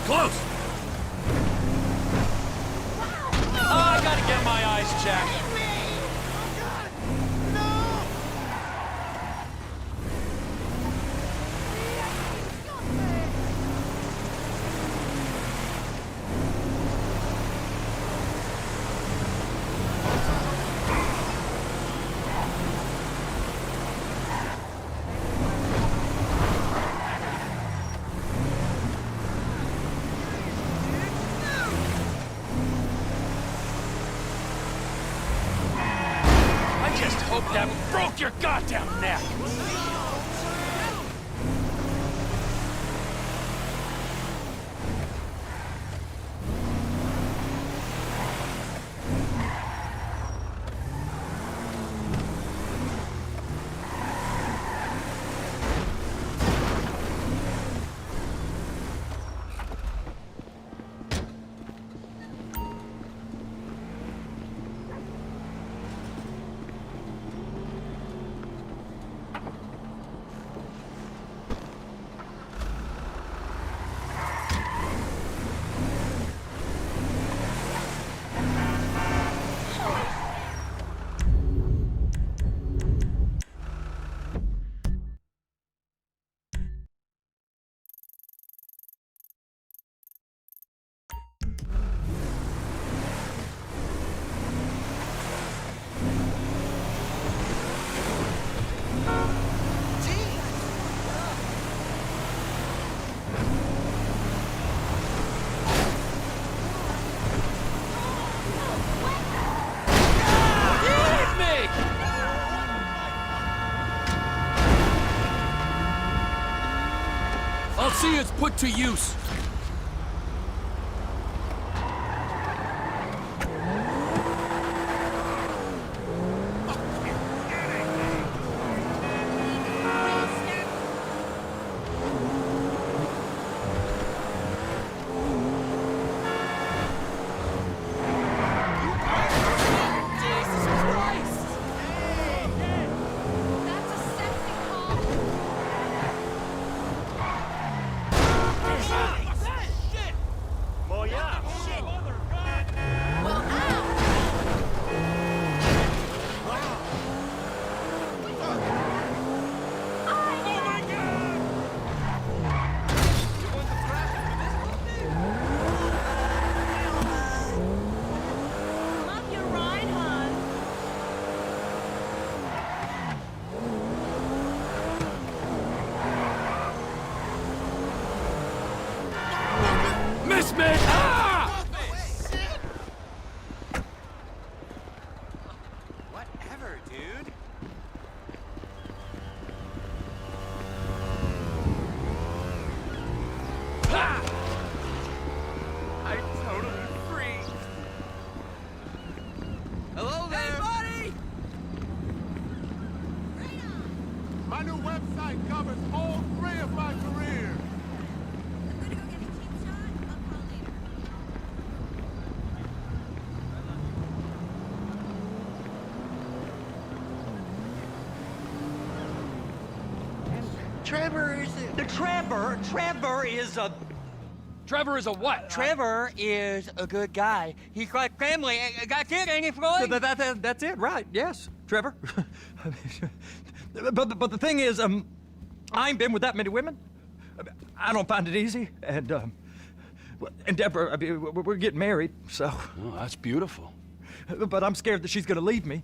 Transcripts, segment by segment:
close! Oh, I gotta get my eyes checked. Hope that broke your goddamn neck! I'll see it's put to use. Miss me! Ah! Whatever, dude. Ah! I'm totally free. Hello there. Hey, buddy! My new website covers all 3 of my careers. I'm gonna go get a cheap shot. I'll call later. Trevor is a... Trevor is a what? Trevor is a good guy. He's like family. That's it, ain't it, Floyd? That's it, right? Yes, Trevor. but the thing is, I ain't been with that many women. I don't find it easy, and Deborah, I mean, we're getting married, so. Oh, that's beautiful. But I'm scared that she's gonna leave me.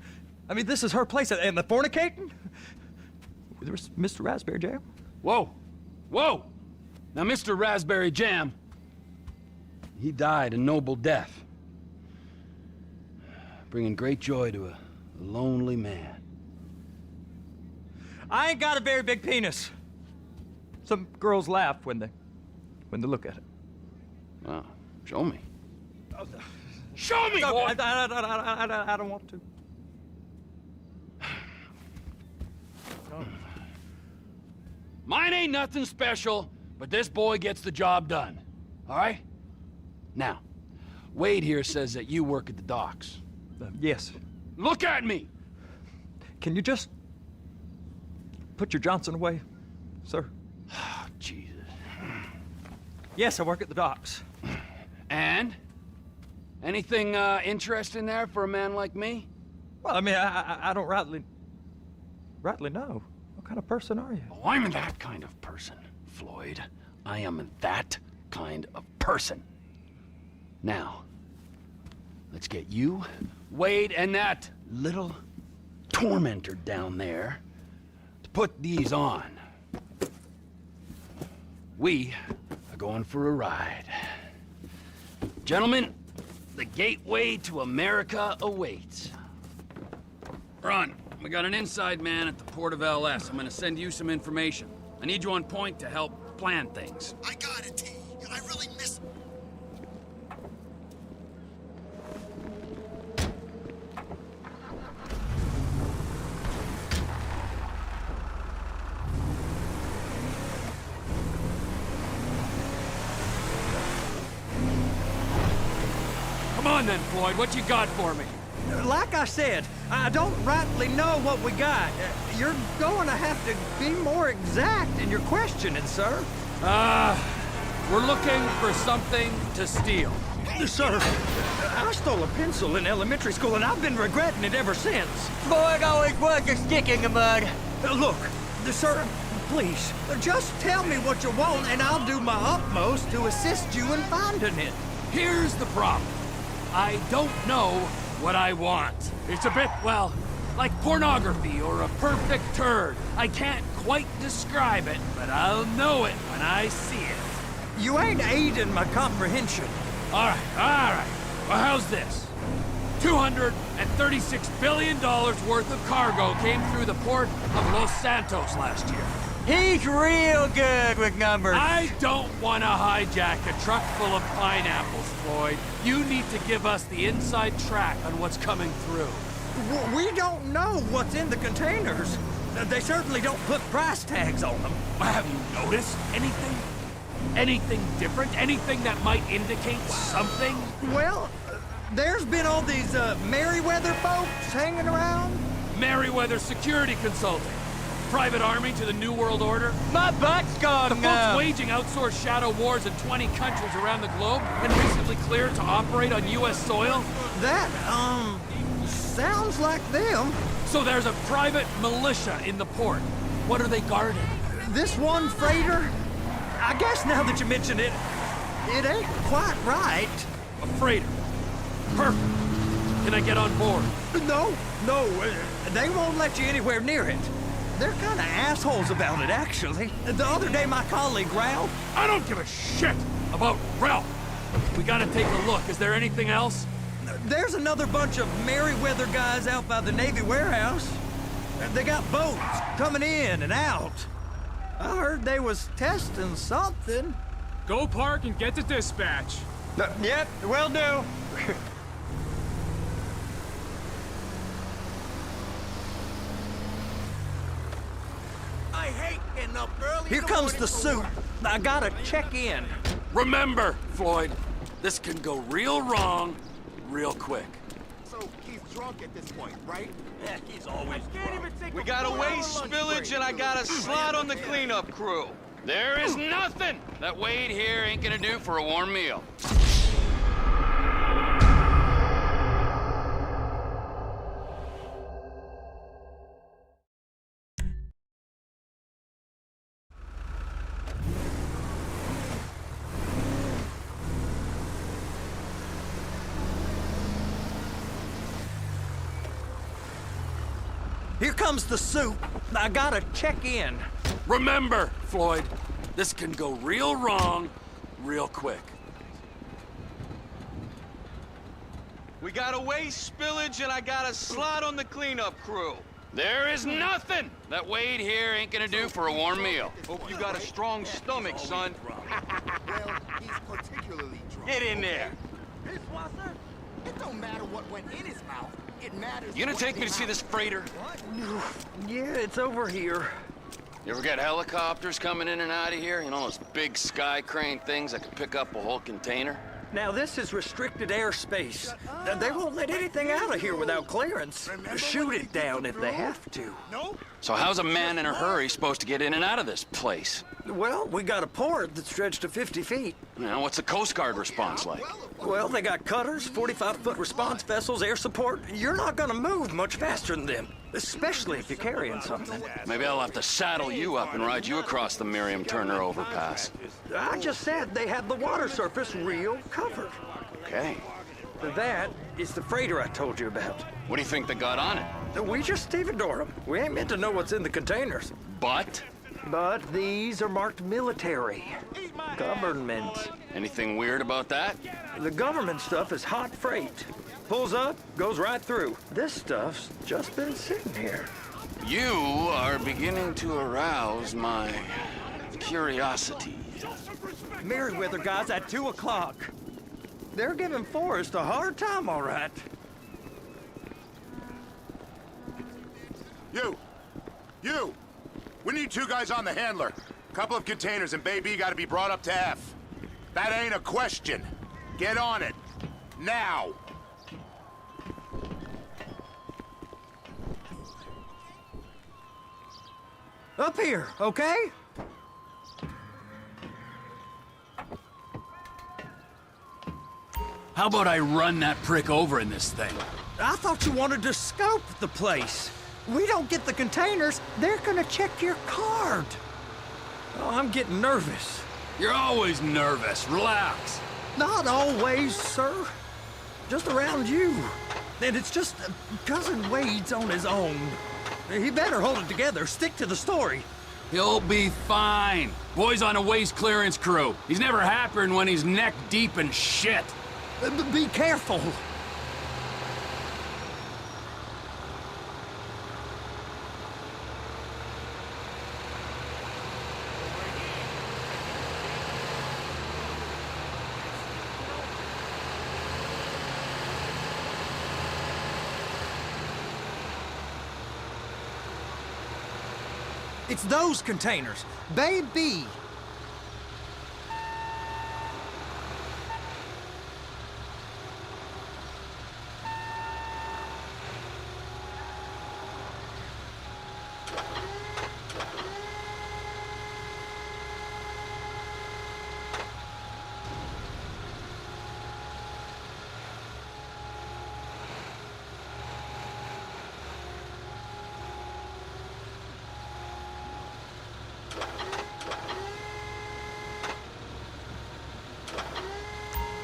I mean, this is her place, and the fornicating. There's Mr. Raspberry Jam. Whoa! Whoa! Now, Mr. Raspberry Jam, he died a noble death, bringing great joy to a lonely man. I ain't got a very big penis. Some girls laugh when they look at it. Wow. Show me. Show me, No, boy! I don't want to. Mine ain't nothing special, but this boy gets the job done. All right? Now, Wade here says that you work at the docks. Yes. Look at me! Can you just put your Johnson away, sir? Oh, Jesus. Yes, I work at the docks. And? Anything interesting there for a man like me? Well, I mean, I don't rightly know. What kind of person are you? Oh, I'm that kind of person, Floyd. I am that kind of person. Now, let's get you, Wade, and that little tormentor down there to put these on. We are going for a ride. Gentlemen, the gateway to America awaits. Ron, we got an inside man at the port of LS. I'm gonna send you some information. I need you on point to help plan things. I got it, T. I really miss... Come on then, Floyd, what you got for me? Like I said, I don't rightly know what we got. You're going to have to be more exact in your questioning, sir. We're looking for something to steal. Sir, I stole a pencil in elementary school, and I've been regretting it ever since. Floyd always was a stick in the mud. Look, sir, please, just tell me what you want, and I'll do my utmost to assist you in finding it. Here's the problem. I don't know what I want. It's a bit, well, like pornography or a perfect turd. I can't quite describe it, but I'll know it when I see it. You ain't aiding my comprehension. All right. Well, how's this? $236 billion worth of cargo came through the port of Los Santos last year. He's real good with numbers. I don't want to hijack a truck full of pineapples, Floyd. You need to give us the inside track on what's coming through. We don't know what's in the containers. They certainly don't put price tags on them. Have you noticed anything? Anything different? Anything that might indicate something? Well, there's been all these Merryweather folks hanging around. Merryweather Security Consulting. Private army to the New World Order. My butt's gone The folks numb. waging outsourced shadow wars in 20 countries around the globe and recently cleared to operate on U.S. soil. That, sounds like them. So there's a private militia in the port. What are they guarding? This one freighter, I guess now that you mention it, it ain't quite right. A freighter. Perfect. Can I get on board? No, they won't let you anywhere near it. They're kind of assholes about it, actually. The other day, my colleague, Ralph... I don't give a shit about Ralph. We gotta take a look. Is there anything else? There's another bunch of Merryweather guys out by the Navy warehouse. They got boats coming in and out. I heard they was testing something. Go park and get to dispatch. Yep, will do. I hate getting up early. Here comes the suit. I gotta check in. Remember, Floyd, this can go real wrong real quick. So he's drunk at this point, right? Yeah, he's always drunk. We got a waste spillage and I got a slot on the cleanup crew. There is nothing that Wade here ain't gonna do for a warm meal. Here comes the suit. I gotta check in. Remember, Floyd, this can go real wrong real quick. We got a waste spillage and I got a slot on the cleanup crew. There is nothing that Wade here ain't gonna do for a warm meal. Hope you got a strong stomach, son. Well, he's particularly drunk. Get in there. Dishwasser? It don't matter what went in his mouth. It matters. You gonna what take me to came see out. this freighter? Yeah, it's over here. You ever got helicopters coming in and out of here? You know, those big sky crane things that can pick up a whole container? Now, this is restricted airspace. They won't let anything out of here without clearance. Shoot it down if they have to. No? So how's a man in a hurry supposed to get in and out of this place? Well, we got a port that stretched to 50 feet. Now, what's the Coast Guard response like? Well, they got cutters, 45-foot response vessels, air support. You're not gonna move much faster than them, especially if you're carrying something. Maybe I'll have to saddle you up and ride you across the Miriam Turner overpass. I just said they had the water surface real covered. Okay. That is the freighter I told you about. What do you think they got on it? We just stevedore them. We ain't meant to know what's in the containers. But? But these are marked military. Government. Anything weird about that? The government stuff is hot freight. Pulls up, goes right through. This stuff's just been sitting here. You are beginning to arouse my curiosity. Merryweather guys at 2 o'clock. They're giving Forrest a hard time, all right. You! We need 2 guys on the handler. Couple of containers and Baby gotta be brought up to F. That ain't a question. Get on it. Now! Up here, okay? How about I run that prick over in this thing? I thought you wanted to scope the place. We don't get the containers, they're gonna check your card. Oh, I'm getting nervous. You're always nervous. Relax. Not always, sir. Just around you. And it's just Cousin Wade's on his own. He better hold it together, stick to the story. He'll be fine. Boy's on a waste clearance crew. He's never happier than when he's neck deep in shit. Be careful. It's those containers. Bay B.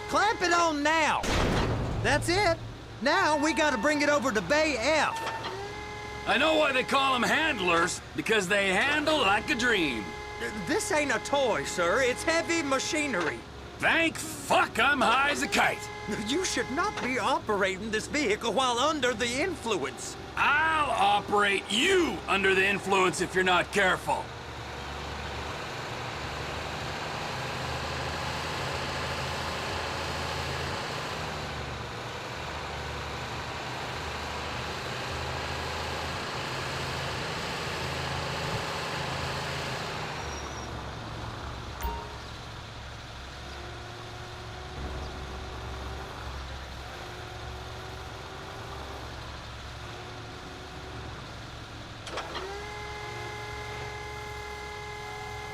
Clamp it on now. That's it. Now we gotta bring it over to Bay F. I know why they call them handlers, because they handle like a dream. This ain't a toy, sir. It's heavy machinery. Thank fuck I'm high as a kite. You should not be operating this vehicle while under the influence. I'll operate you under the influence if you're not careful.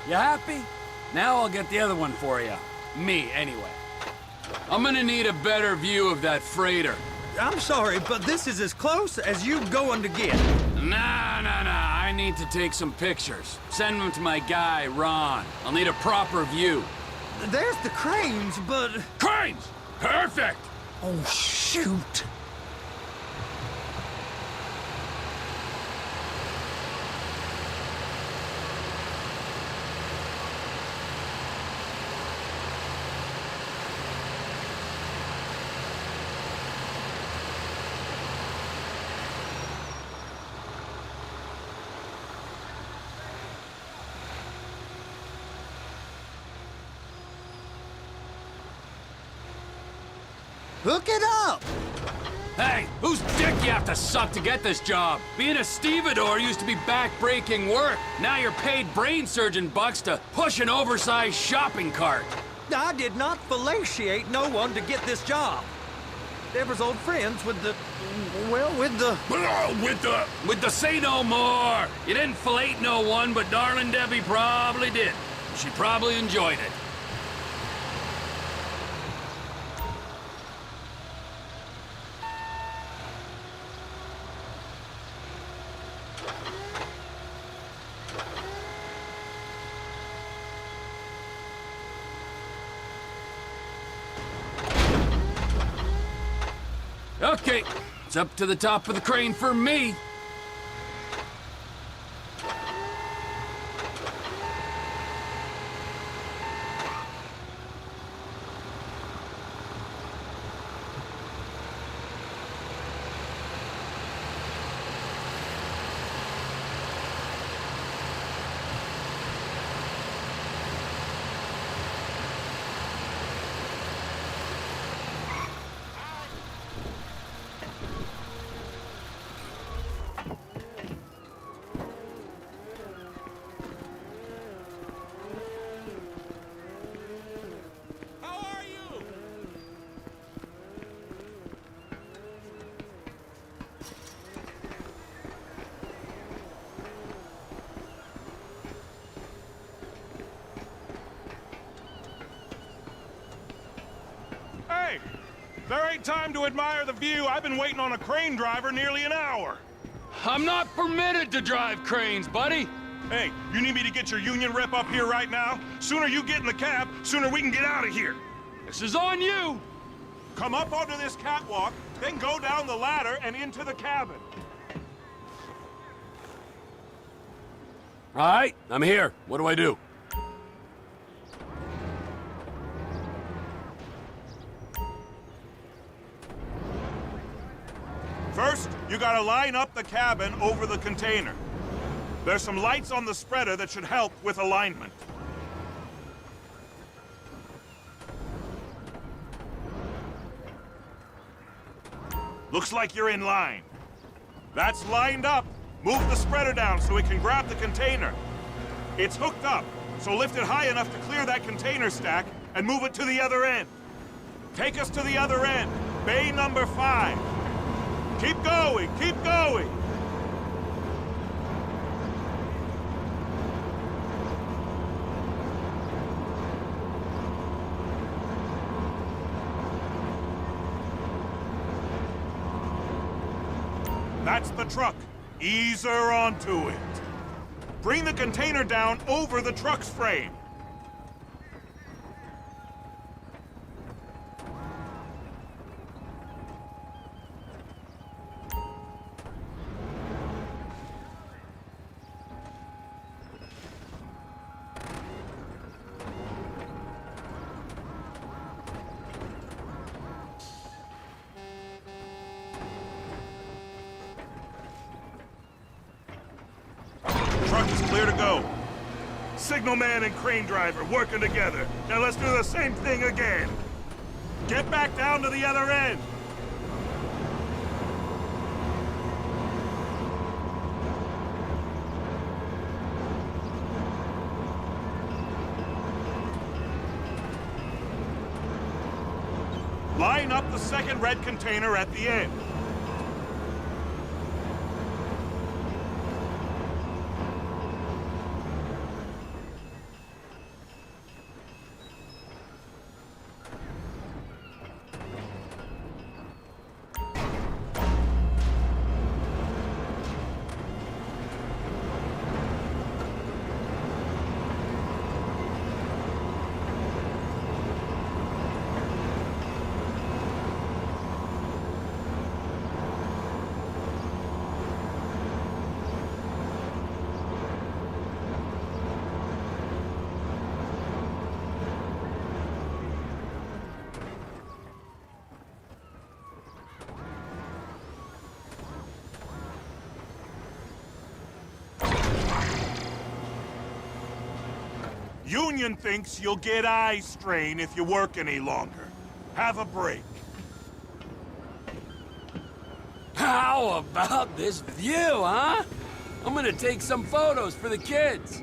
You happy? Now I'll get the other one for you. Me, anyway. I'm gonna need a better view of that freighter. I'm sorry, but this is as close as you going to get. Nah. I need to take some pictures. Send them to my guy, Ron. I'll need a proper view. There's the cranes, but... Cranes! Perfect! Oh, shoot. Hook it up! Hey, whose dick you have to suck to get this job? Being a stevedore used to be back-breaking work. Now you're paid brain surgeon bucks to push an oversized shopping cart. I did not fellatiate no one to get this job. Deborah's old friends with the... well, with the... With the say no more. You didn't fillet no one, but darling Debbie probably did. She probably enjoyed it. Okay, it's up to the top of the crane for me. How are you? Hey! There ain't time to admire the view. I've been waiting on a crane driver nearly an hour. I'm not permitted to drive cranes, buddy. Hey, you need me to get your union rep up here right now? Sooner you get in the cab, sooner we can get out of here. This is on you. Come up onto this catwalk, then go down the ladder and into the cabin. All right, I'm here. What do I do? First, you gotta line up the cabin over the container. There's some lights on the spreader that should help with alignment. Looks like you're in line. That's lined up. Move the spreader down so it can grab the container. It's hooked up, so lift it high enough to clear that container stack and move it to the other end. Take us to the other end, bay number 5. Keep going, keep going! That's the truck. Ease her onto it. Bring the container down over the truck's frame. Truck is clear to go. Signalman and crane driver working together. Now let's do the same thing again. Get back down to the other end. Line up the second red container at the end. Union thinks you'll get eye strain if you work any longer. Have a break. How about this view, huh? I'm gonna take some photos for the kids.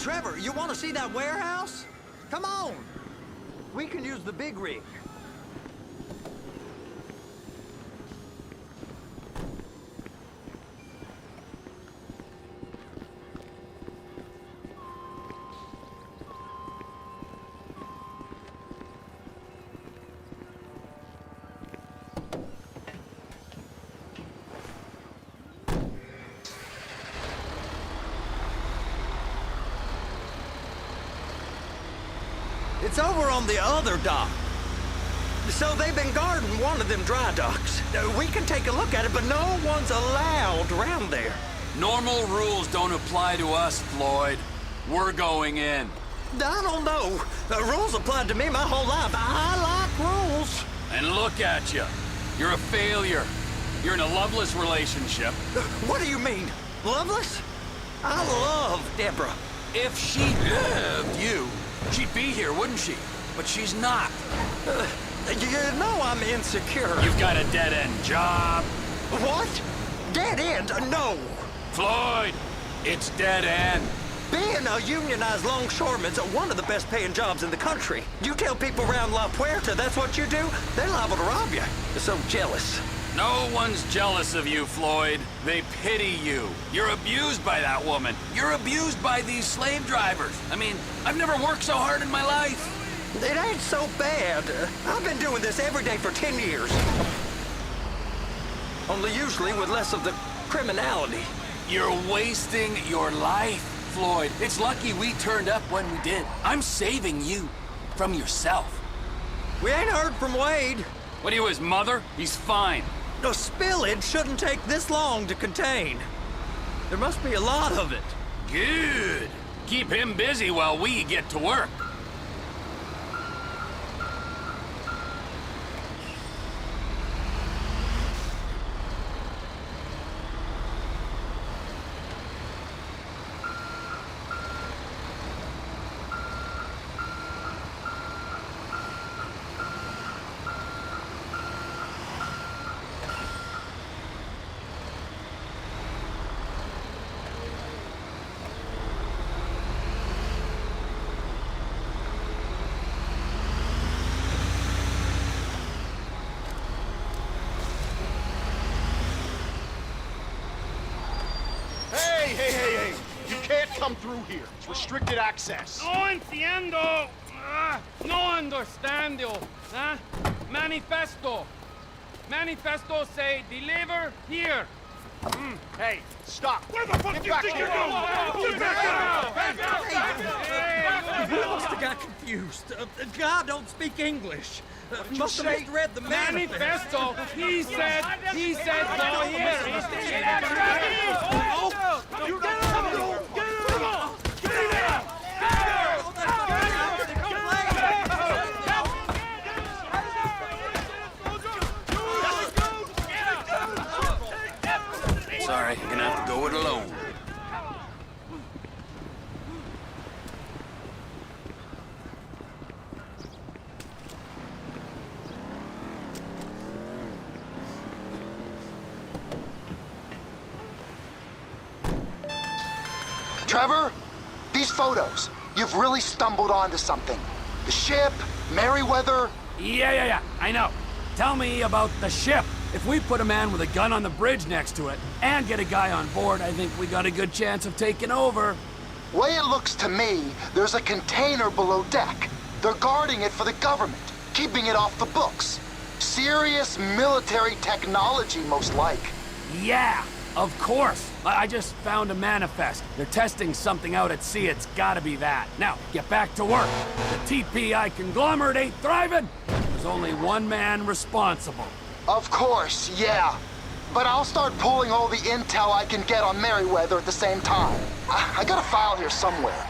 Trevor, you want to see that warehouse? Come on. We can use the big rig. It's over on the other dock. So they've been guarding one of them dry docks. We can take a look at it, but no one's allowed around there. Normal rules don't apply to us, Floyd. We're going in. I don't know. Rules applied to me my whole life. I like rules. And look at you. You're a failure. You're in a loveless relationship. What do you mean? Loveless? I love Deborah. If she loved you, she'd be here, wouldn't she? But she's not. You know I'm insecure. You've got a dead-end job. What? Dead end? No. Floyd, it's dead end. Being a unionized longshoreman's one of the best paying jobs in the country. You tell people around La Puerta that's what you do, they're liable to rob you. They're so jealous. No one's jealous of you, Floyd. They pity you. You're abused by that woman. You're abused by these slave drivers. I mean, I've never worked so hard in my life. It ain't so bad. I've been doing this every day for 10 years. Only usually with less of the criminality. You're wasting your life, Floyd. It's lucky we turned up when we did. I'm saving you from yourself. We ain't heard from Wade. What are you, his mother? He's fine. The spillage shouldn't take this long to contain. There must be a lot of it. Good. Keep him busy while we get to work. Hey! You can't come through here. It's restricted access. No entiendo. No understando. Manifesto. Manifesto say deliver here. Hey, stop. Where the fuck Get do you back think here. you're going? Get back out! We must have got confused. God don't speak English. Must have misread the Manifesto. He said go here. You got it. Get it out. Sorry, you're gonna have to go it alone. Trevor, these photos, you've really stumbled onto something. The ship, Merryweather. Yeah, I know. Tell me about the ship. If we put a man with a gun on the bridge next to it and get a guy on board, I think we got a good chance of taking over. Way it looks to me, there's a container below deck. They're guarding it for the government, keeping it off the books. Serious military technology, most like. Yeah, of course. I just found a manifest. They're testing something out at sea. It's gotta be that. Now, get back to work. The TPI conglomerate ain't thriving. There's only one man responsible. Of course, yeah. But I'll start pulling all the intel I can get on Merryweather at the same time. I got a file here somewhere.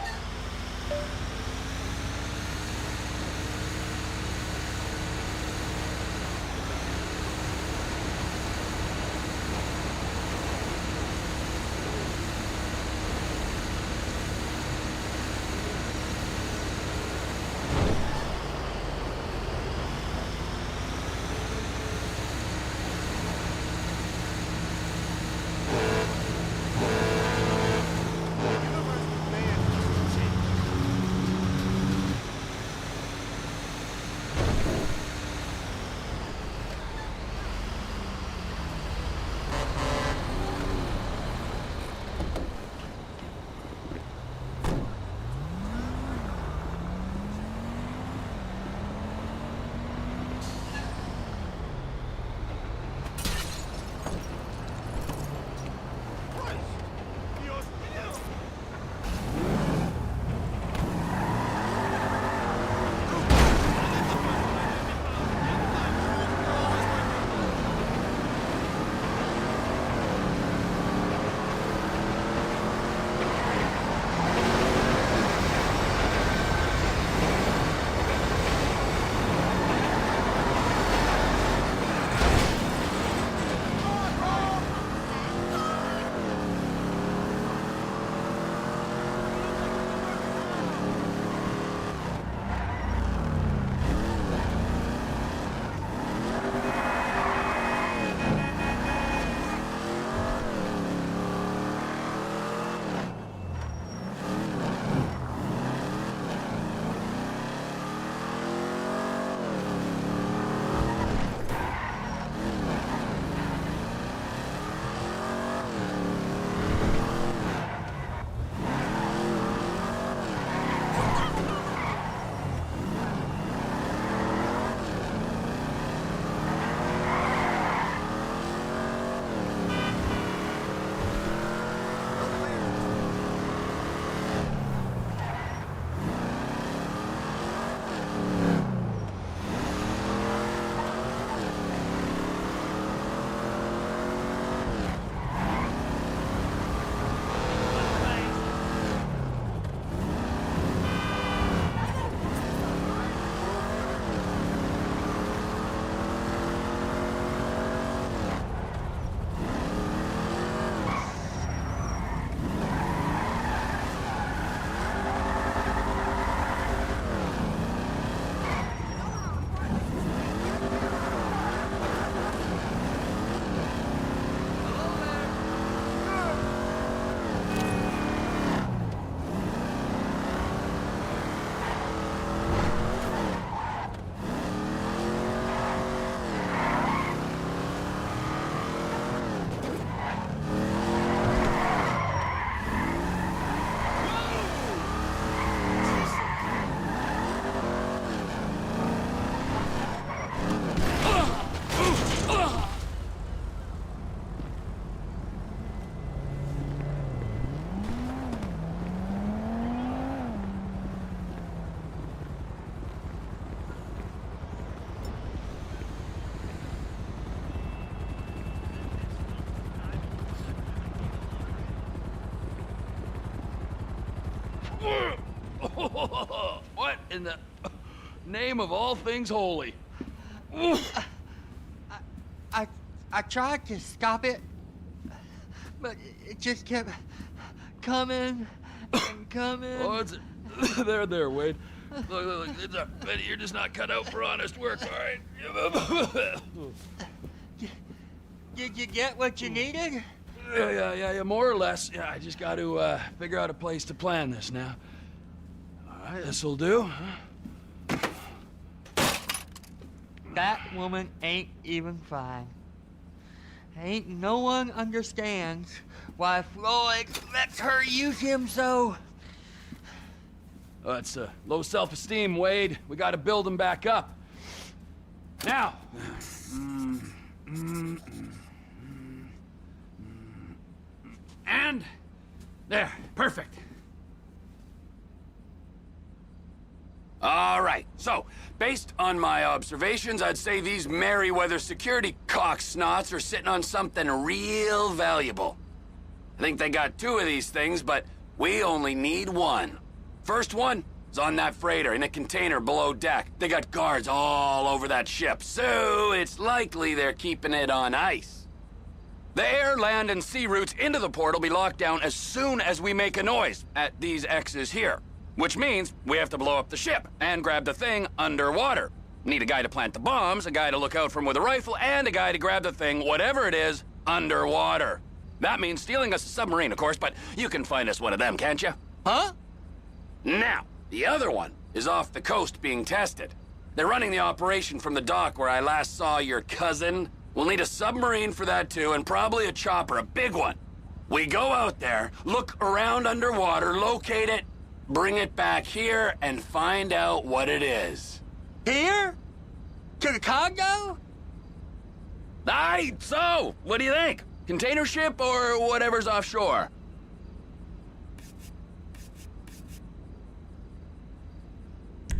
What in the name of all things holy? I tried to stop it, but it just kept coming and coming. Oh, it's there, Wade. Look, you're just not cut out for honest work, all right? Did you get what you needed? Yeah, more or less. Yeah, I just got to figure out a place to plan this now. All right, this'll do. That woman ain't even fine. Ain't no one understands why Floyd lets her use him so. Oh, it's low self-esteem, Wade. We got to build him back up. Now. And there, perfect. All right, so, based on my observations, I'd say these Merryweather security cocksnots are sitting on something real valuable. I think they got 2 of these things, but we only need 1. First one is on that freighter in a container below deck. They got guards all over that ship, so it's likely they're keeping it on ice. The air, land, and sea routes into the port will be locked down as soon as we make a noise at these X's here. Which means we have to blow up the ship and grab the thing underwater. Need a guy to plant the bombs, a guy to look out for him with a rifle, and a guy to grab the thing, whatever it is, underwater. That means stealing us a submarine, of course, but you can find us one of them, can't you? Huh? Now, the other one is off the coast being tested. They're running the operation from the dock where I last saw your cousin. We'll need a submarine for that too, and probably a chopper, a big one. We go out there, look around underwater, locate it, bring it back here, and find out what it is. Here? To the Congo? Aye, so, what do you think? Container ship or whatever's offshore?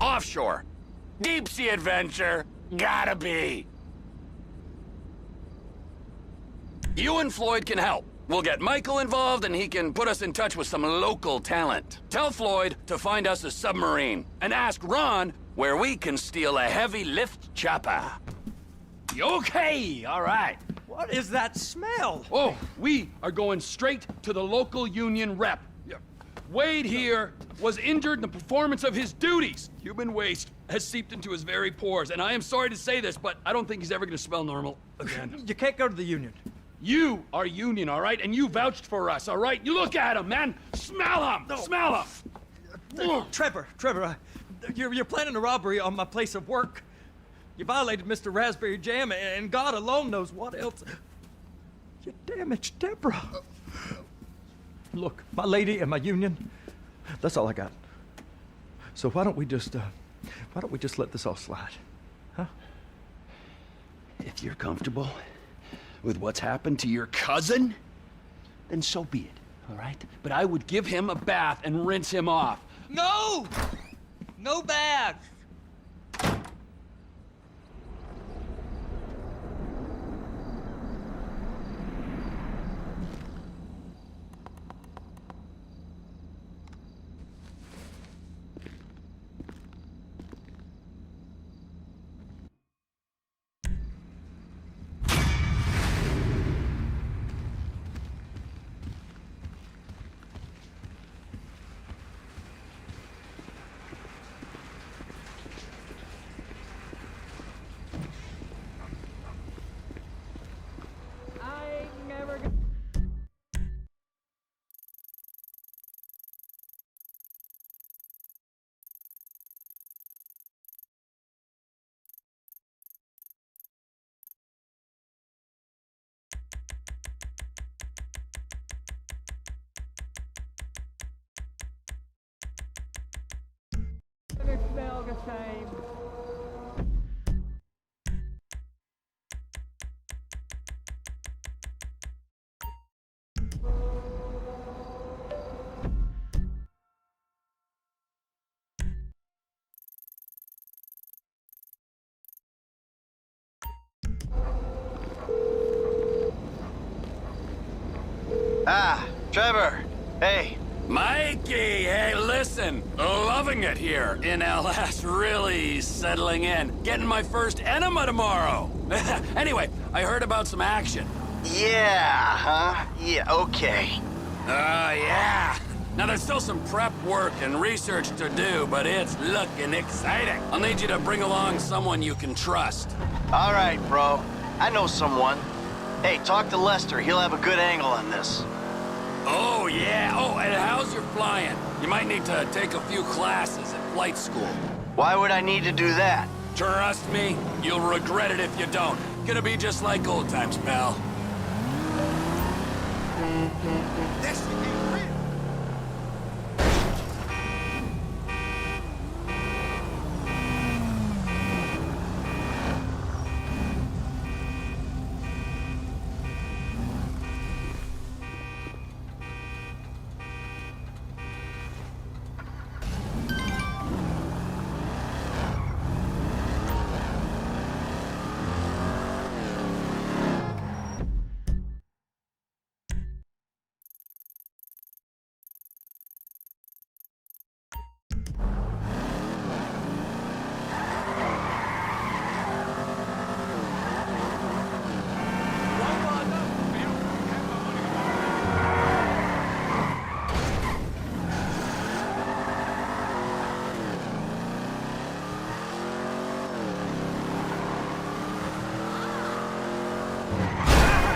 Offshore. Deep sea adventure. Gotta be. You and Floyd can help. We'll get Michael involved and he can put us in touch with some local talent. Tell Floyd to find us a submarine and ask Ron where we can steal a heavy lift chopper. Okay, all right. What is that smell? Oh, we are going straight to the local union rep. Wade here was injured in the performance of his duties. Human waste has seeped into his very pores, and I am sorry to say this, but I don't think he's ever going to smell normal again. You can't go to the union. You are union, all right? And you vouched for us, all right? You look at him, man. Smell him. No. Smell him. Trevor, you're planning a robbery on my place of work. You violated Mr. Raspberry Jam, and God alone knows what else. You damaged Deborah. Look, my lady and my union, that's all I got. So why don't we just let this all slide, huh? If you're comfortable with what's happened to your cousin, then so be it, all right? But I would give him a bath and rinse him off. No! No baths! They smell the same. Ah, Trevor. Hey, Mikey, hey, listen. Loving it here in LS. Really settling in. Getting my first enema tomorrow. Anyway, I heard about some action. Yeah, huh? Yeah, okay. Yeah. Now, there's still some prep work and research to do, but it's looking exciting. I'll need you to bring along someone you can trust. All right, bro. I know someone. Hey, talk to Lester. He'll have a good angle on this. Oh, yeah. Oh, and how's your flying? You might need to take a few classes at flight school. Why would I need to do that? Trust me, you'll regret it if you don't. Gonna be just like old times, pal. This should be real.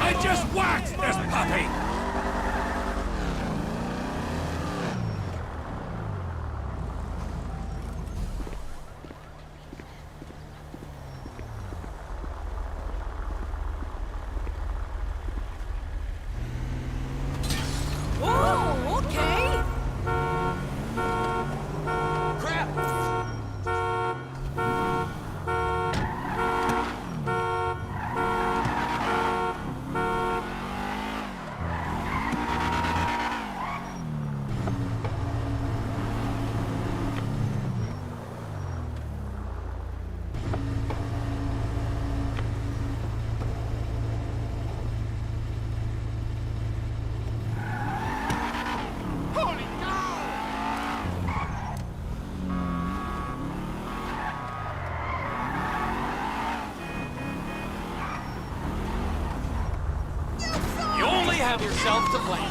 I just whacked this puppy! Whoa, okay. You only have yourself to blame.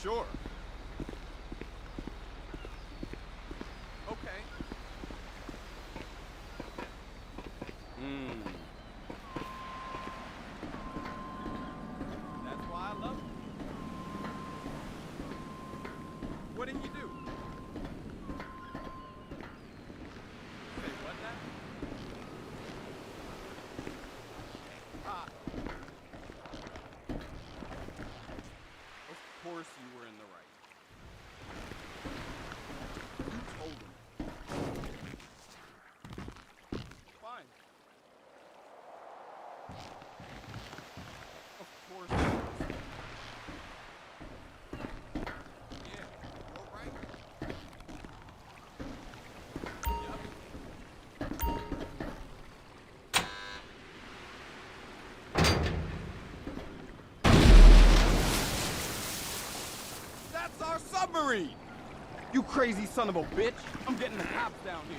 Sure. Okay. That's why I love you. What did he do? Say what now? Ah. Of course you were in the right. You told him. Fine. Of course. Yeah, you're right. Yep. That's our submarine! You crazy son of a bitch! I'm getting the cops down here.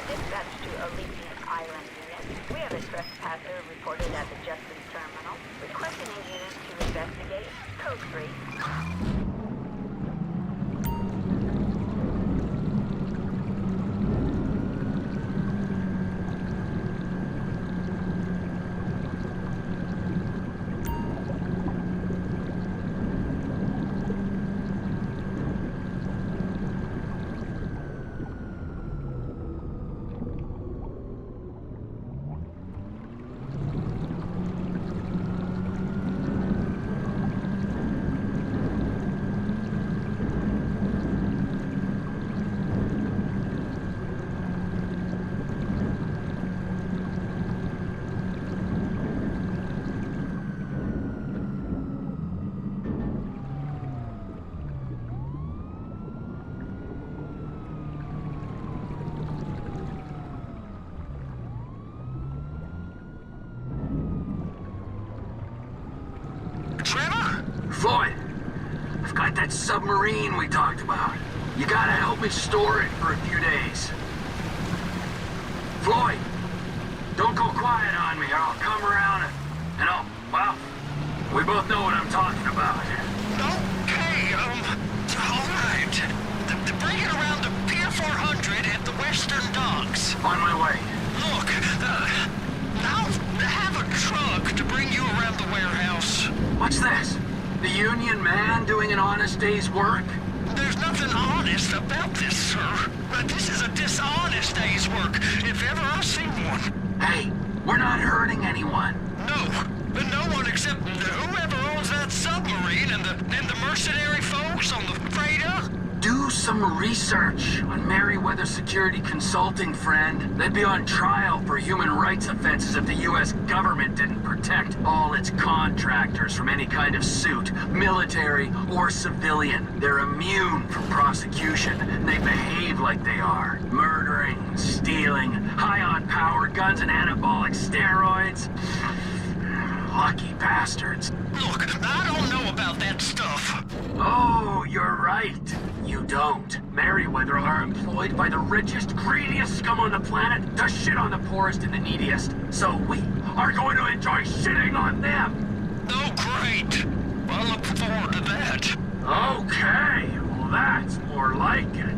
Dispatch to Elysian Island unit. We have a trespasser reported at the Justice Terminal. Requesting a unit to investigate. Code 3. Floyd, I've got that submarine we talked about. You gotta help me store it for a few days. Floyd, don't go quiet on me or I'll come around and I'll, well, we both know what I'm talking about. Okay, all right. Bring it around to Pier 400 at the Western Docks. On my way. Look, I'll have a truck to bring you around the warehouse. What's this? The union man doing an honest day's work? There's nothing honest about this, sir. But this is a dishonest day's work, if ever I've seen one. Hey, we're not hurting anyone. No one except whoever owns that submarine and the mercenary folks on the freighter. Do some research on Merryweather Security Consulting, friend. They'd be on trial for human rights offenses if the U.S. government didn't protect all its contractors from any kind of suit, military or civilian. They're immune from prosecution, and they behave like they are. Murdering, stealing, high on power, guns and anabolic steroids. Lucky bastards. Look, I don't know about that stuff. Oh, you're right. You don't. Merryweather are employed by the richest, greediest scum on the planet to shit on the poorest and the neediest. So we are going to enjoy shitting on them. Oh, great. I look forward to that. Okay, well that's more like it.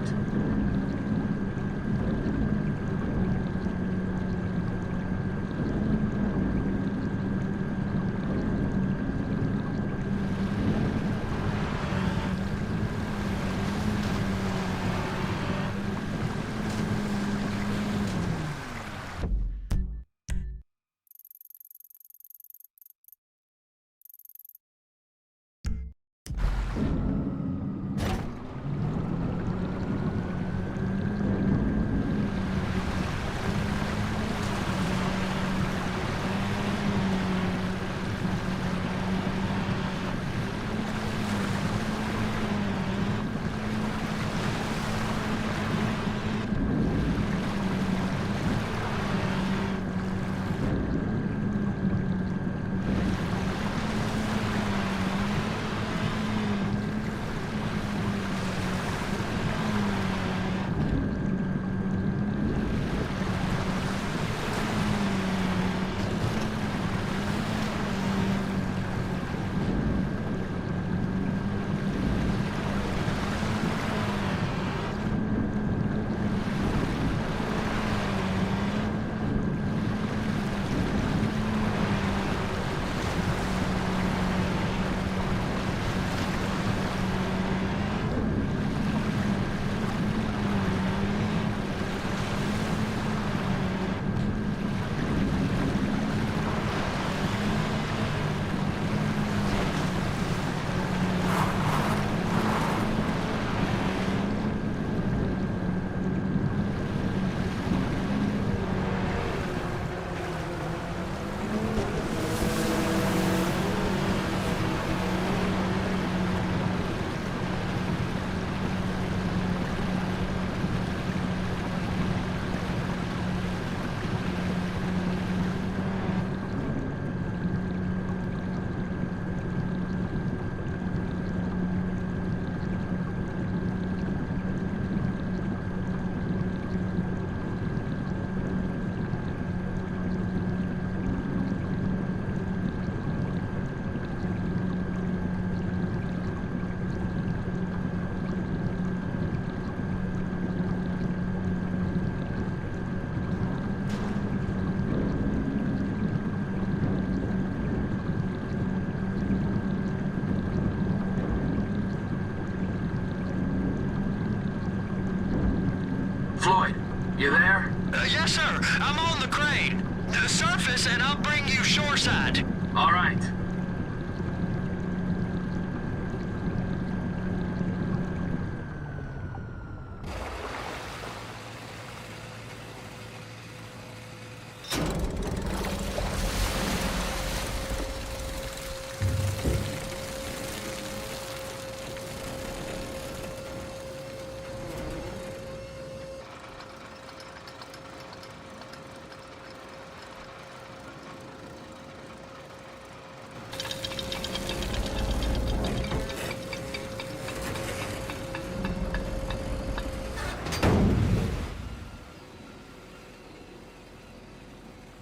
Floyd, you there? Yes, sir. I'm on the crane. Surface and I'll bring you shoreside. All right.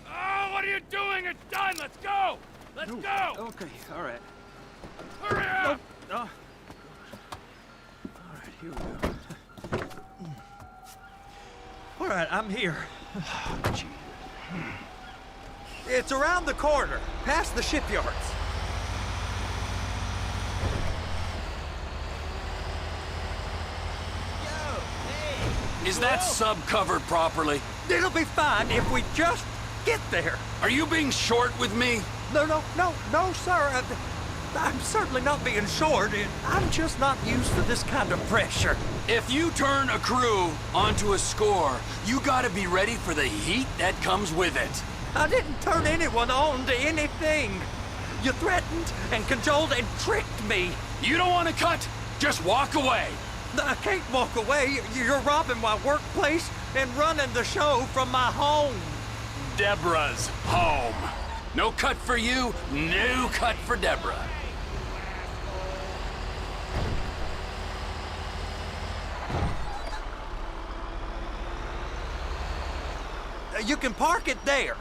Oh, what are you doing? It's done. Let's go. Let's go. Okay, all right. Hurry up. All right, here we go. All right, I'm here. It's around the corner, past the shipyards. Is that sub covered properly? It'll be fine if we just get there. Are you being short with me? No, sir. I'm certainly not being short. I'm just not used to this kind of pressure. If you turn a crew onto a score, you gotta be ready for the heat that comes with it. I didn't turn anyone on to anything. You threatened and cajoled and tricked me. You don't want to cut? Just walk away. I can't walk away. You're robbing my workplace and running the show from my home. Deborah's home. No cut for you, no cut for Deborah. You can park it there.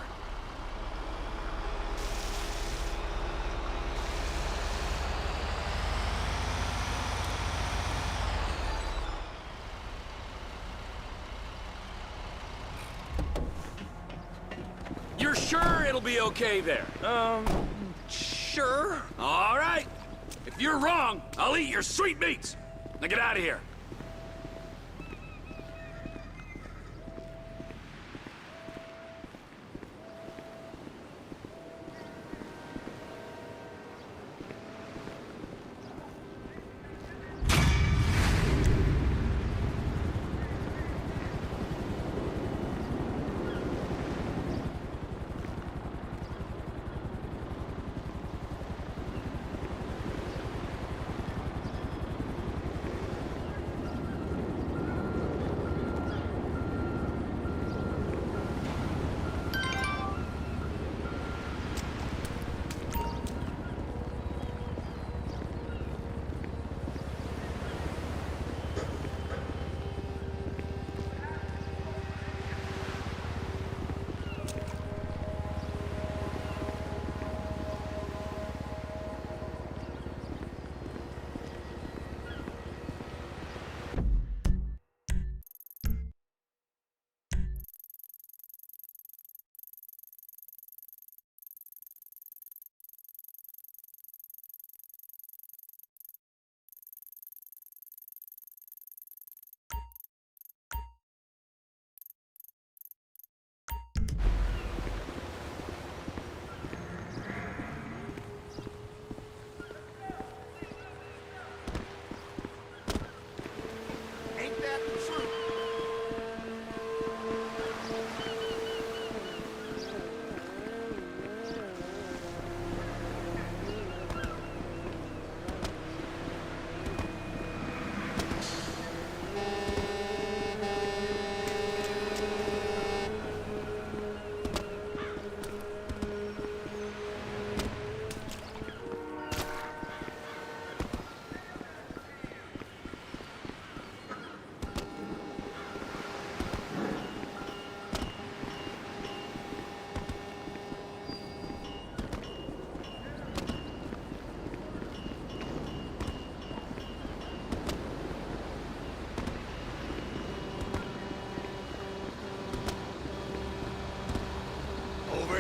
You're sure it'll be okay there? Sure. All right. If you're wrong, I'll eat your sweetmeats. Now get out of here.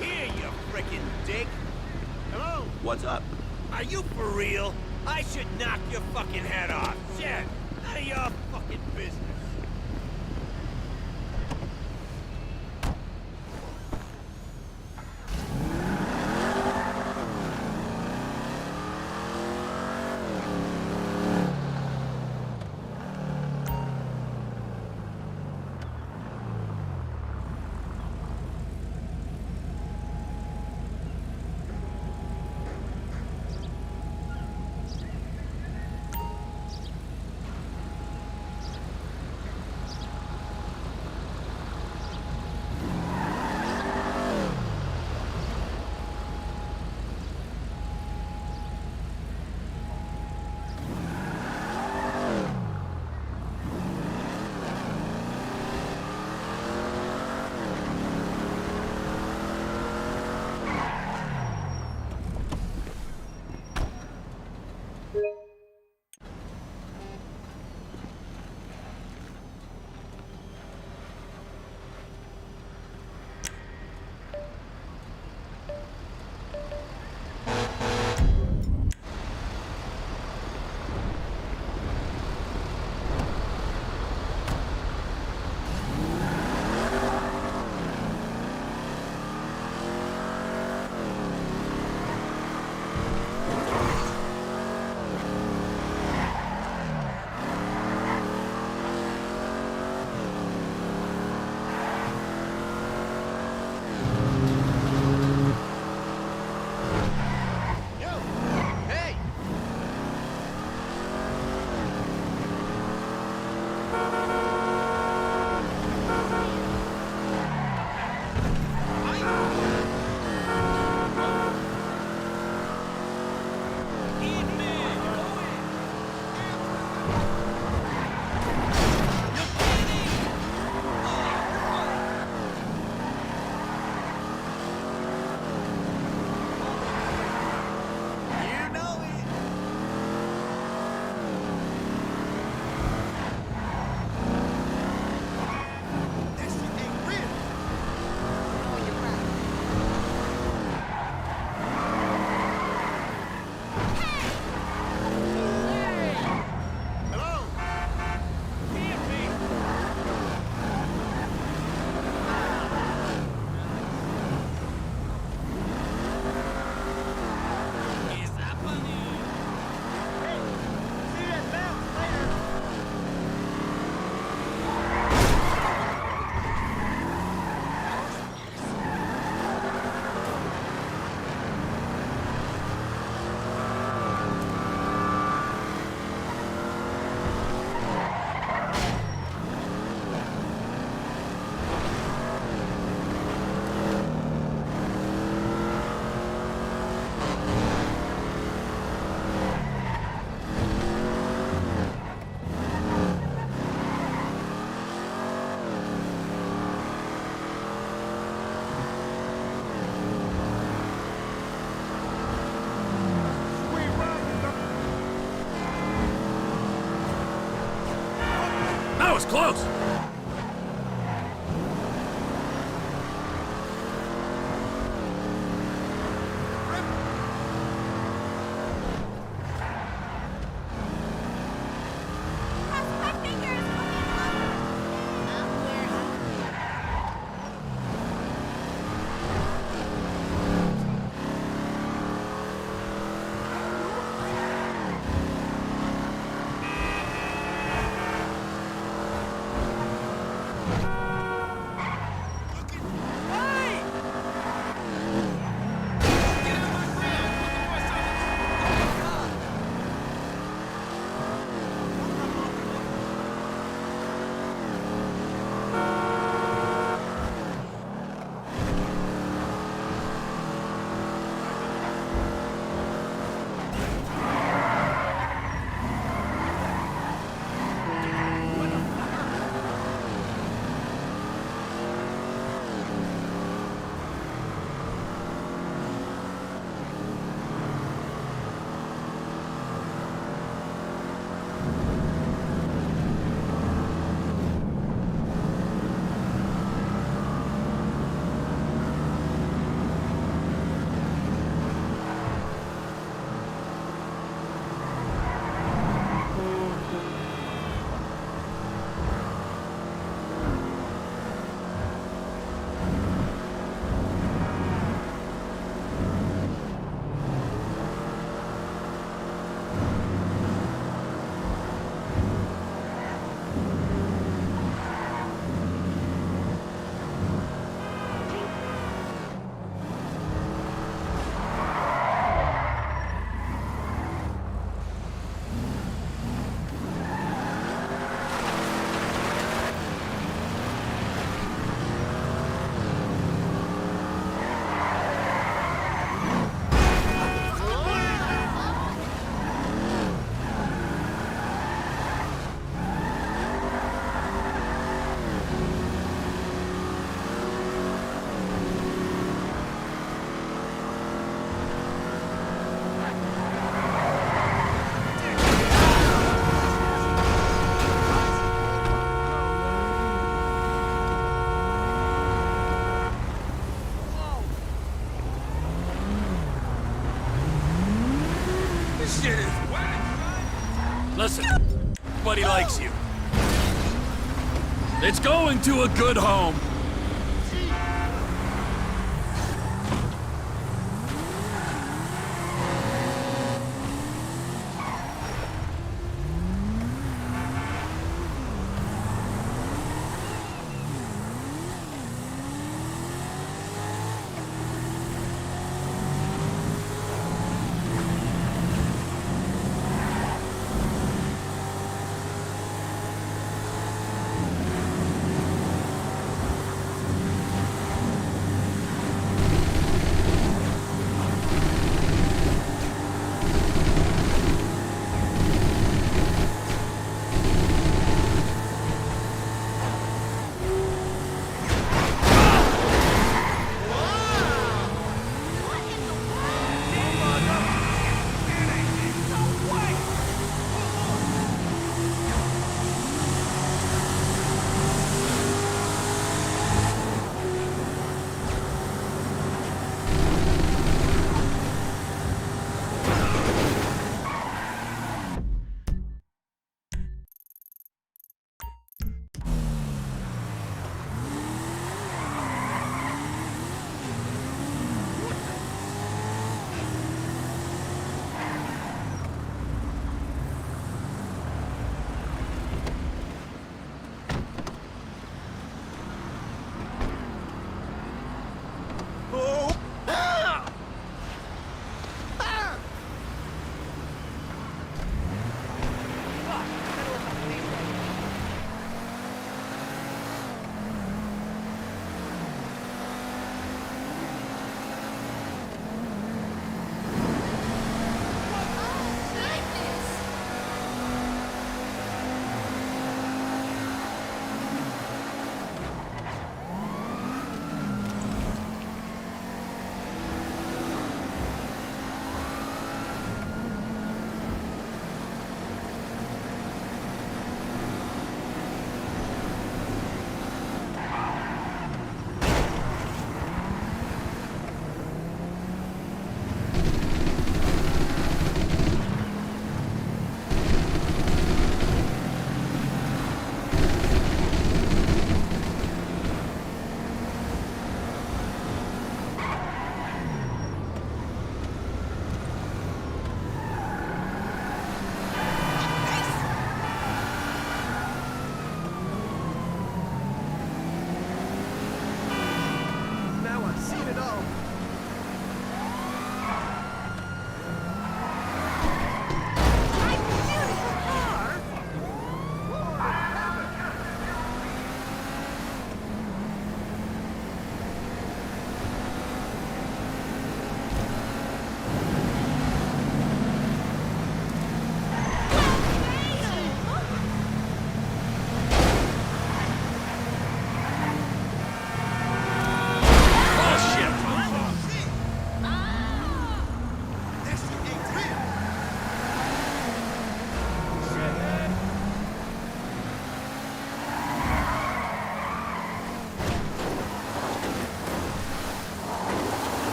Here, you frickin' dick! Hello? What's up? Are you for real? I should knock your fucking head off. Shit! None of your fucking business. That was close! This shit is whack. Listen, nobody likes you. It's going to a good home.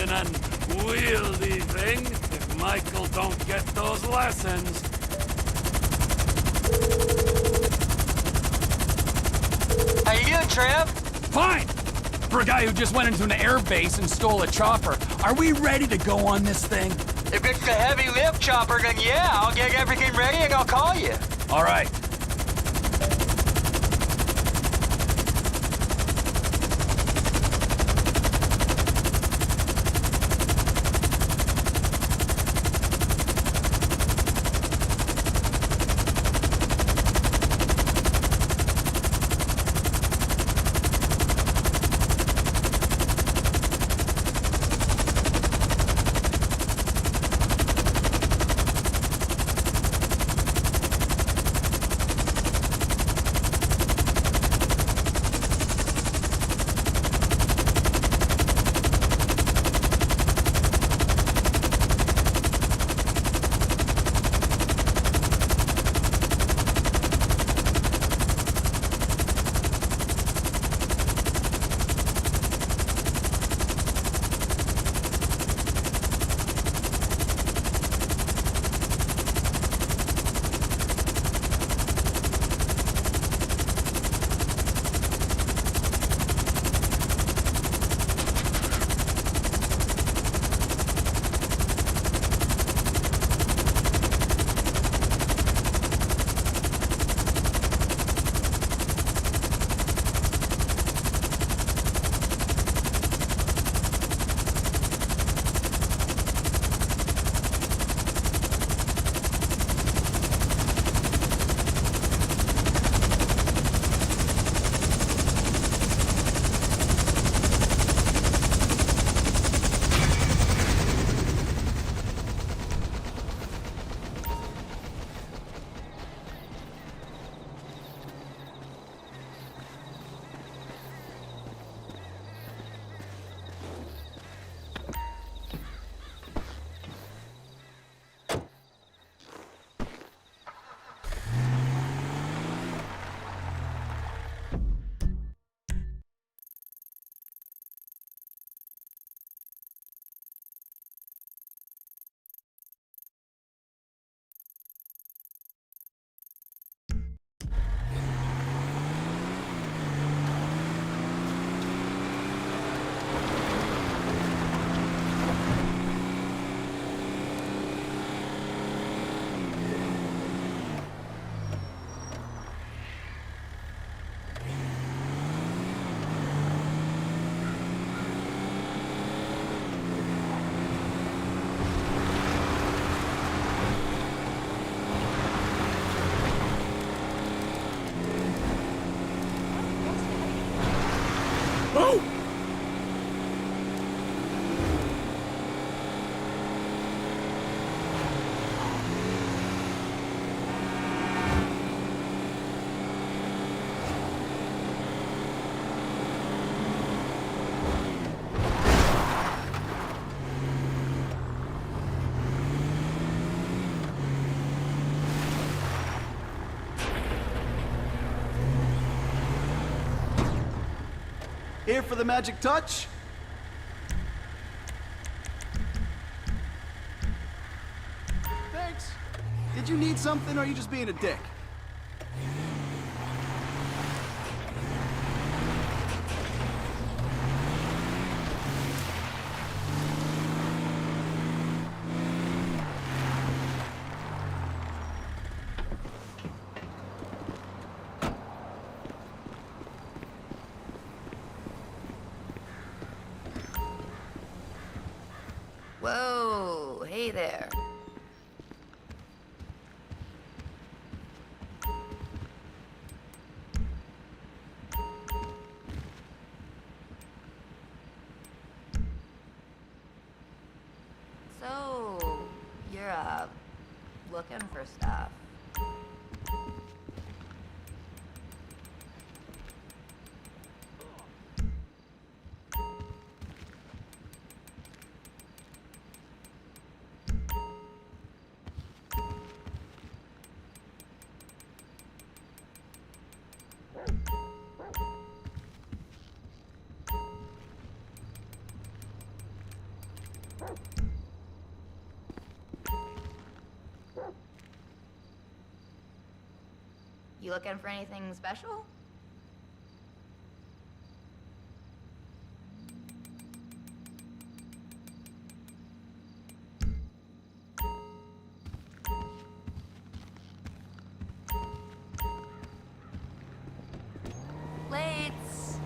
an unwieldy thing if Michael don't get those lessons. How you doing, Trev? Fine! For a guy who just went into an air base and stole a chopper, are we ready to go on this thing? If it's the heavy lift chopper, then yeah, I'll get everything ready and I'll call you. All right. Here for the magic touch? Thanks. Did you need something, or are you just being a dick? Whoa, hey there. So, you're, looking for stuff. You looking for anything special? Plates.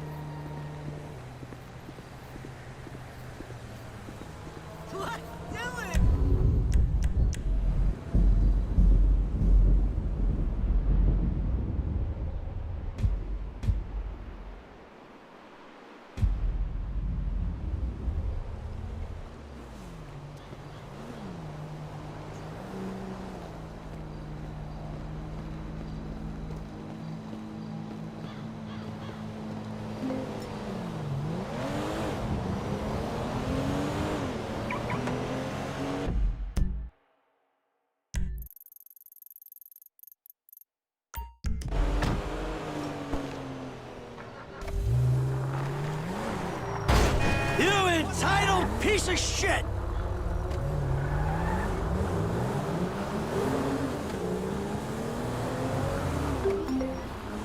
What? Do it! You entitled piece of shit!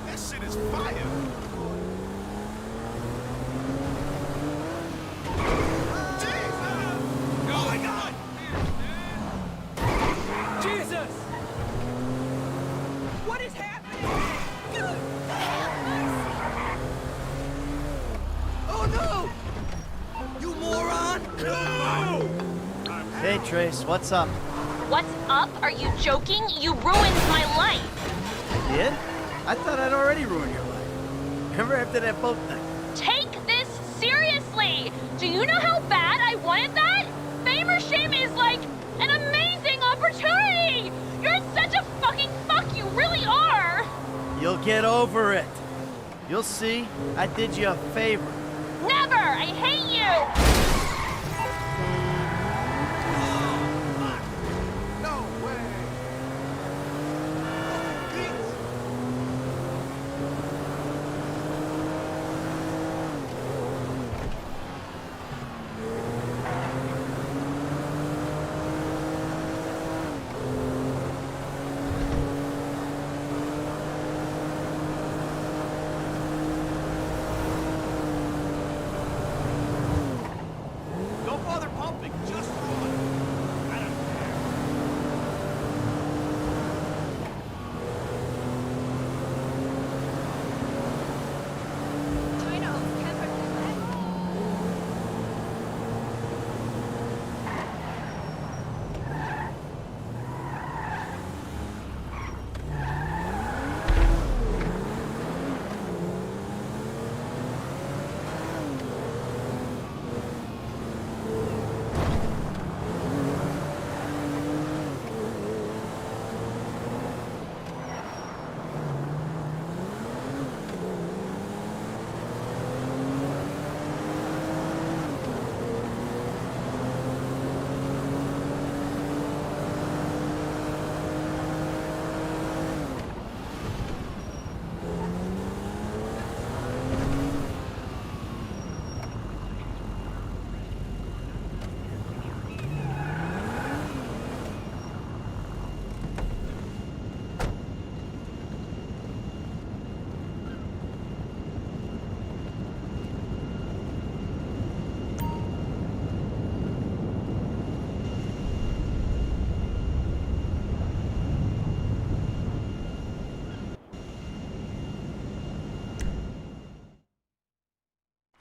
That shit is fire! Oh my god! Jesus! What is happening? Oh no! You moron! Hey, Trace, what's up? What's up? Are you joking? You ruined my life! I did? I thought I'd already ruined your life. Remember after that boat thing? Take this seriously! Do you know how bad I wanted that? Fame or shame is like an amazing opportunity! You're such a fucking fuck, you really are! You'll get over it. You'll see, I did you a favor. Never! I hate you! No way! Don't bother pumping, just run! I don't care.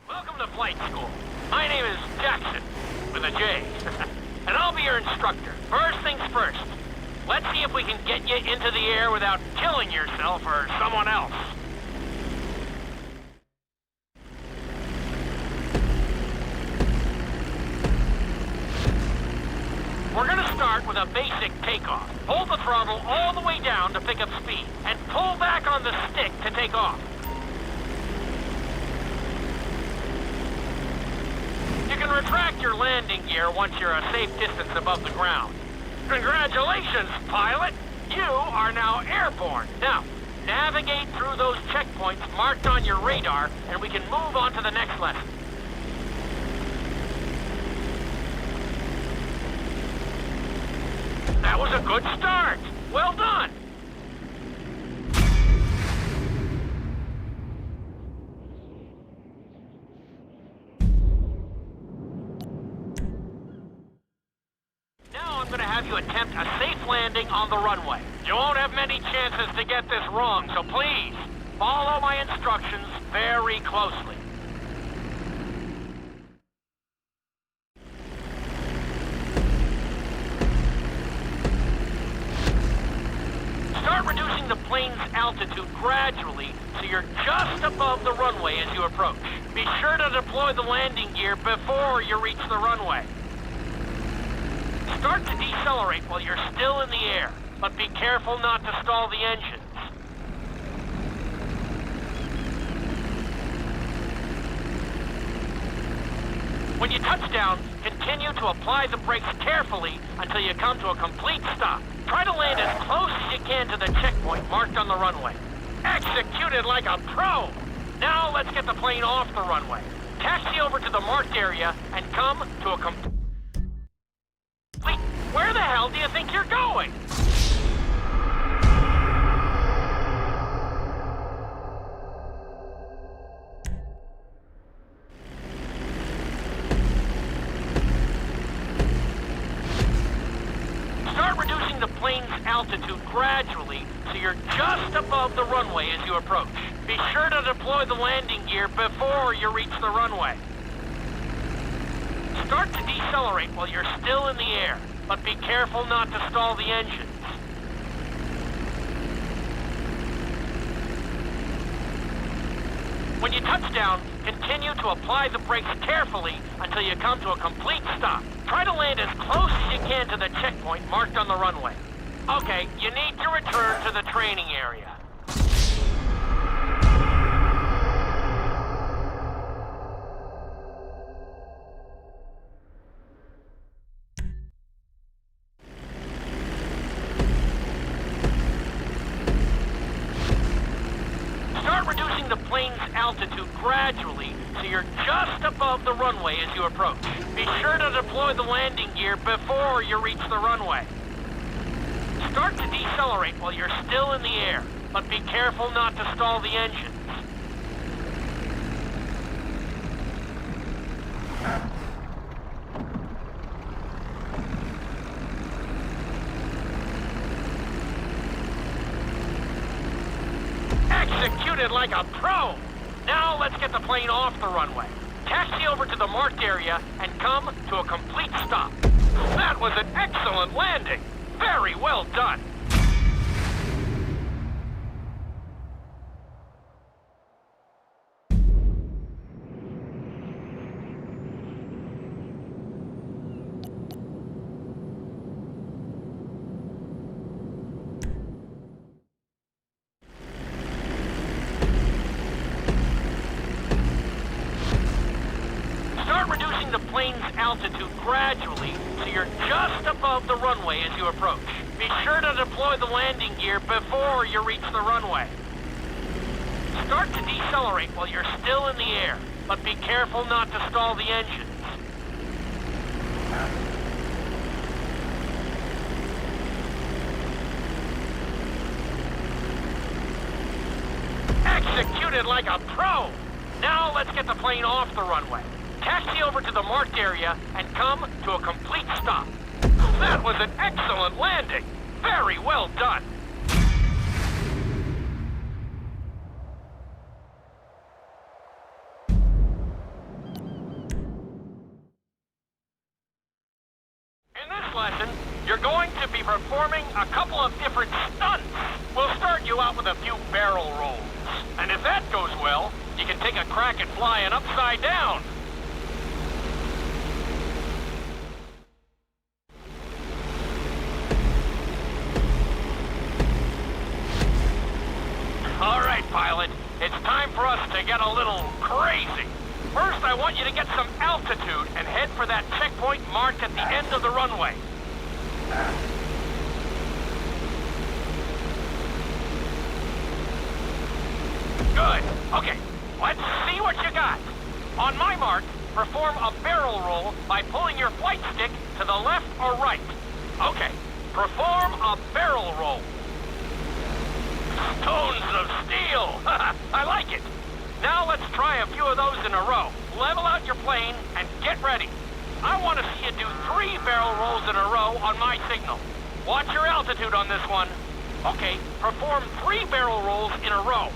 Welcome to flight school. My name is Jackson, with a J. And I'll be your instructor. First things first. Let's see if we can get you into the air without killing yourself or someone else. We're gonna start with a basic takeoff. Hold the throttle all the way down to pick up speed, and pull back on the stick to take off. You can retract your landing gear once you're a safe distance above the ground. Congratulations, pilot! You are now airborne. Now, navigate through those checkpoints marked on your radar, and we can move on to the next lesson. was a good start. Well done. Now I'm going to have you attempt a safe landing on the runway. You won't have many chances to get this wrong, so please, follow my instructions very closely. Start reducing the plane's altitude gradually so you're just above the runway as you approach. Be sure to deploy the landing gear before you reach the runway. Start to decelerate while you're still in the air, but be careful not to stall the engines. When you touch down, continue to apply the brakes carefully until you come to a complete stop. Try to land as close as you can to the checkpoint marked on the runway. Executed like a pro! Now let's get the plane off the runway. Taxi over to the marked area and come to a complete... Where the hell do you think you're going? Start reducing the plane's altitude gradually so you're just above the runway as you approach. Be sure to deploy the landing gear before you reach the runway. Start to decelerate while you're still in the air, but be careful not to stall the engines. When you touch down, continue to apply the brakes carefully until you come to a complete stop. Try to land as close as you can to the checkpoint marked on the runway. Okay, you need to return to the training area. Start reducing the plane's altitude gradually so you're just above the runway as you approach. Be sure to deploy the landing gear before you reach the runway. Start to decelerate while you're still in the air, but be careful not to stall the engines. Executed like a pro! Now let's get the plane off the runway. Taxi over to the marked area and come to a complete stop. That was an excellent landing! Very well done! Start reducing the plane's altitude gradually so you're just above the runway as you approach. Be sure to deploy the landing gear before you reach the runway. Start to decelerate while you're still in the air, but be careful not to stall the engines. Executed like a pro! Now let's get the plane off the runway. Taxi over to the marked area and come to a complete stop. That was an excellent landing! Very well done! In this lesson, you're going to be performing a couple of different stunts. We'll start you out with a few barrel rolls. And if that goes well, you can take a crack at flying upside down. All right, pilot. It's time for us to get a little crazy. First, I want you to get some altitude and head for that checkpoint marked at the end of the runway. Good. Okay, let's see what you got. On my mark, perform a barrel roll by pulling your flight stick to the left or right. Okay, Perform a barrel roll. Stones of steel! I like it. Now let's try a few of those in a row. Level out your plane and get ready. I want to see you do 3 barrel rolls in a row on my signal. Watch your altitude on this one. Okay, perform 3 barrel rolls in a row.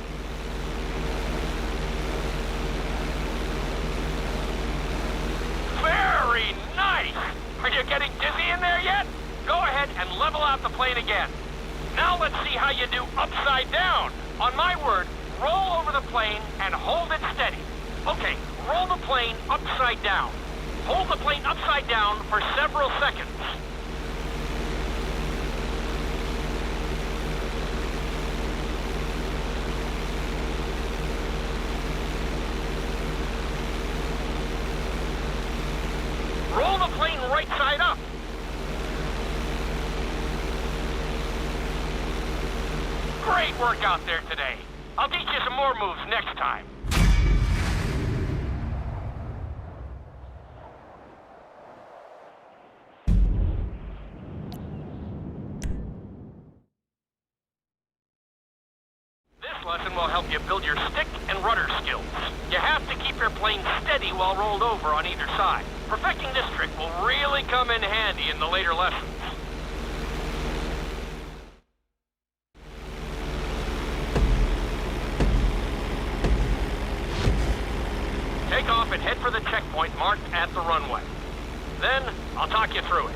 Very nice! Are you getting dizzy in there yet? Go ahead and level out the plane again. Now let's see how you do upside down. On my word, roll over the plane and hold it steady. Okay, roll the plane upside down. Hold the plane upside down for several seconds. Roll the plane right side up. Great work out there today. I'll teach you some more moves next time. This lesson will help you build your stick and rudder skills. You have to keep your plane steady while rolled over on either side. Perfecting this trick will really come in handy in the later lessons. Take off and head for the checkpoint marked at the runway. Then, I'll talk you through it.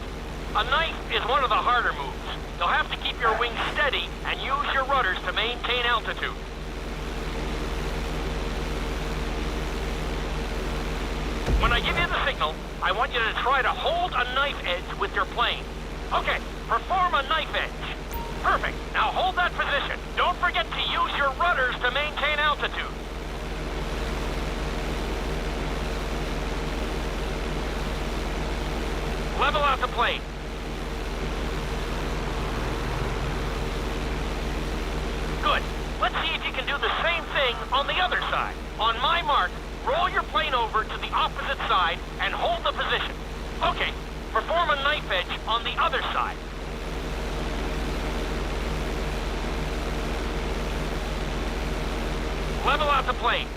A knife is one of the harder moves. You'll have to keep your wings steady and use your rudders to maintain altitude. When I give you the signal, I want you to try to hold a knife edge with your plane. Okay, perform a knife edge. Perfect. Now hold that position. Don't forget to use your rudders to maintain altitude. Level out the plane. Good. Let's see if you can do the same thing on the other side. On my mark, roll your plane over to the opposite side and hold the position. Okay, perform a knife edge on the other side. Level out the plane.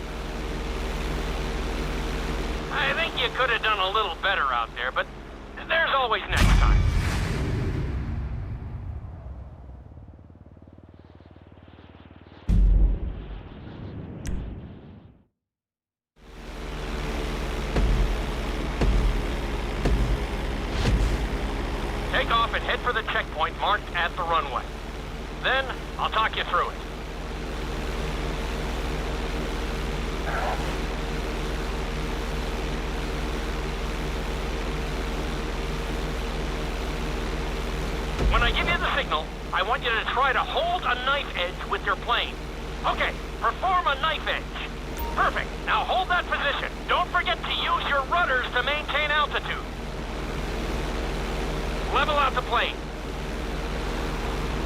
I think you could have done a little better out there, but there's always next time. Take off and head for the checkpoint marked at the runway. Then, I'll talk you through it. When I give you the signal, I want you to try to hold a knife edge with your plane. Okay, perform a knife edge. Perfect. Now hold that position. Don't forget to use your rudders to maintain altitude. Level out the plane.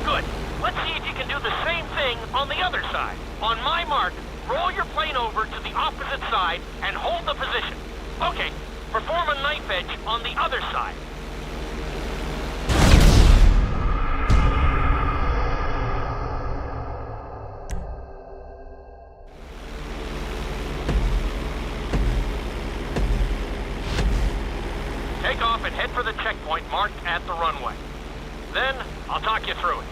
Good. Let's see if you can do the same thing on the other side. On my mark, roll your plane over to the opposite side and hold the position. Okay, perform a knife edge on the other side. Take off and head for the checkpoint marked at the runway. Then, I'll talk you through it.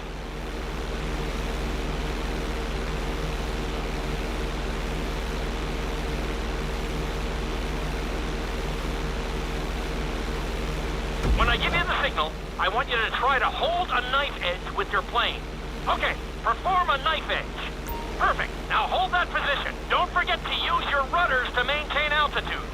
When I give you the signal, I want you to try to hold a knife edge with your plane. Okay, perform a knife edge. Perfect. Now hold that position. Don't forget to use your rudders to maintain altitude.